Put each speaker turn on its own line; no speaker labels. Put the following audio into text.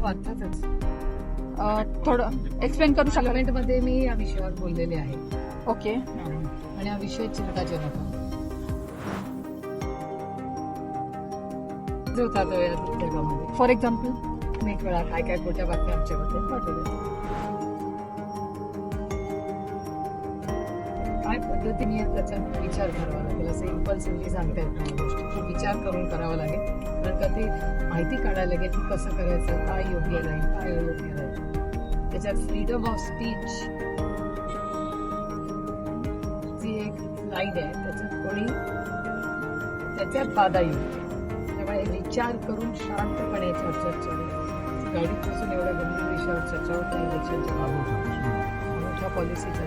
अर्थातच थोडं एक्सप्लेन करू शकाल?
मध्ये मी या विषयावर बोललेले आहे
ओके.
आणि हा विषय चिंताजनक आहे. जो होता तो या जगामध्ये
फॉर एक्झाम्पल
अनेक वेळा काय काय खोट्या बातम्या आमच्याबद्दल पाठवल्या. काय पद्धतीने त्याचा विचार करावा लागेल. असं इम्पल्सिव्हली सांगता येत नाही गोष्टी. खूप विचार करून करावा लागेल. कारण का ते माहिती काढायला लागेल की कसं करायचं, काय योग्य राहील, काय अयोग्य राहील. त्याच्यात फ्रीडम ऑफ स्पीच जी एक लाईन आहे त्याच्यात कोणी त्याच्यात बाधा येईल. त्यामुळे विचार करून शांतपणे याच्यावर चर्चा करावी. गाडीत बसून एवढ्या गंभीर विषयावर चर्चा होत नाही इलेक्शनच्या बाबतीत. मोठ्या पॉलिसीच्या